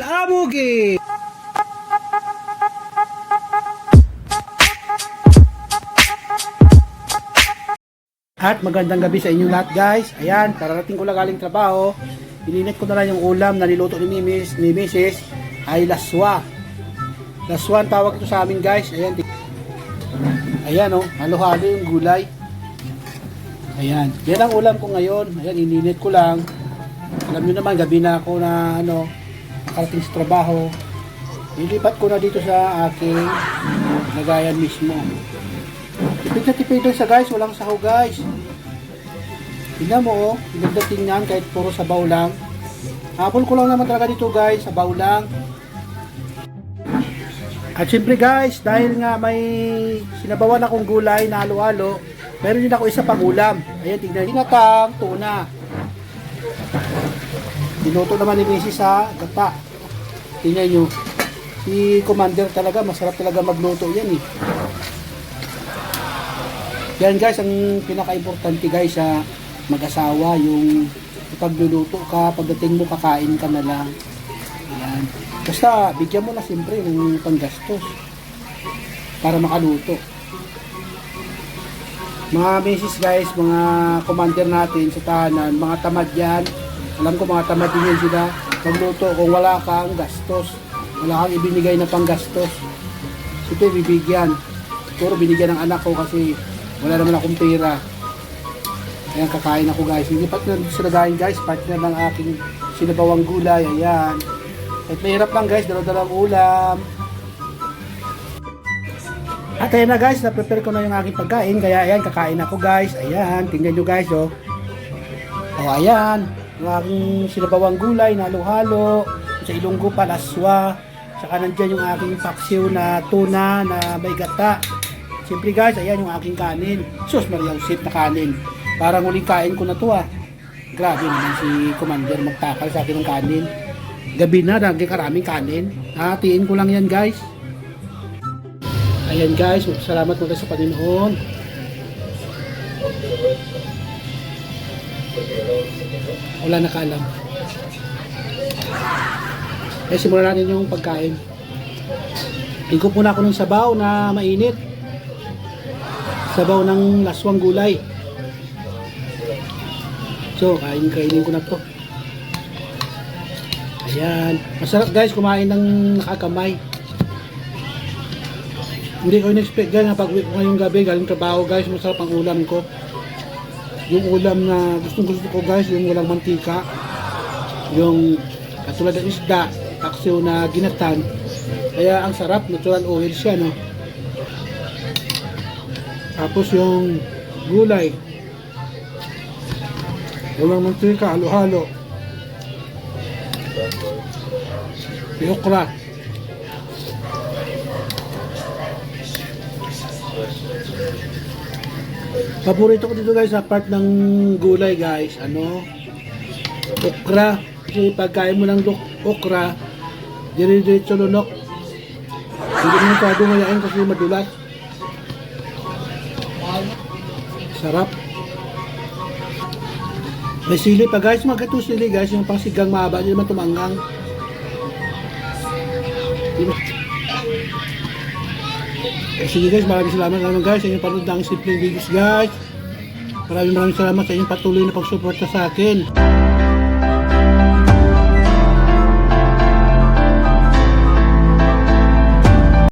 Amugi. At magandang gabi sa inyong lahat guys. Ayan, kararating ko lang galing trabaho. Ininit ko na lang yung ulam na niluto ni Mrs. ay laswa. Laswa ang tawag ito sa amin guys. Ayan, ayan oh, halo-halo yung gulay. Ayan, yan ang ulam ko ngayon. Ayan, ininit ko lang. Alam nyo naman, gabi na ako na nakarating sa trabaho. Nilipat ko na dito sa aking lagayan mismo. Tipid na tipid lang sa guys, walang saho guys. Tingnan mo oh, pinagdating yan kahit puro sabaw lang. Hapon ko lang naman talaga dito guys, sabaw lang. At syempre guys, dahil nga may sinabawan akong gulay na halo-halo, meron din ako isa pang ulam. Ayan, tingnan, hinatang tuna. Dinuto naman ni Mrs. sa gata. Tingnan nyo, si Commander talaga, masarap talaga magluto yan eh. Yan guys, ang pinaka-importante guys sa mag-asawa, yung pagluluto ka, pagdating mo kakain ka na lang. Yan. Basta bigyan mo na siyempre ng panggastos para makaluto. Mga misis guys, mga commander natin sa tahanan, mga tamad yan. Alam ko mga tamad din yan sila magluto kung wala kang gastos. Wala kang ibinigay na panggastos. Ito bibigyan. Siguro binigyan ng anak ko kasi wala naman akong pera. Ayan, kakain ako guys. Hindi pat na sa lagayin guys. Partner ng aking sinabawang gulay. Ayan. At mahirap lang guys. Dalaw-dalawang ulam. At ayan na guys. Na-prepare ko na yung aking pagkain. Kaya ayan, kakain ako guys. Ayan. Tingnan nyo guys oh. O ayan. Yung aking sinabawang gulay na halo-halo. Sa Ilonggo palaswa. Saka nandyan yung aking paksiw na tuna na may gata. Siyempre guys, ayan yung aking kanin. Sus, Maria Josep na kanin. Parang uling kain ko na to ah. Grabe naman si Commander magtakal sa akin ng kanin. Gabi na, lagi karaming kanin. Hatiin ko lang yan guys. Ayan guys, salamat mo sa Panginoon. Wala na kaalam. Eh, simulan natin yung pagkain. Higop muna ako ng sabaw na mainit. Sabaw ng laswang gulay. So, kainin ko na to. Ayan. Masarap guys kumain ng nakakamay. Hindi ko in-expect guys na pag-uwi ko ngayong gabi galing trabaho guys, masarap ang ulam ko. Yung ulam na gusto ko guys, yung walang mantika. Yung katulad ng isda, paksiw na ginatan. Kaya ang sarap, natural oil siya no. Tapos yung gulay, walang mantika, halo-halo. Yung okra. Paborito ko dito guys sa part ng gulay guys, okra. Kasi pagkain mo ng okra, dire-diretso lunok. Hindi mo masyado ngayain kasi madulas. Sarap. May sili pa guys, mga sili guys, yung pang sigang mahaba, hindi naman tumanggang. Sige guys, maraming salamat naman guys sa inyong panood ng simpleng videos guys. Maraming salamat sa inyong patuloy na pagsuporta sa akin.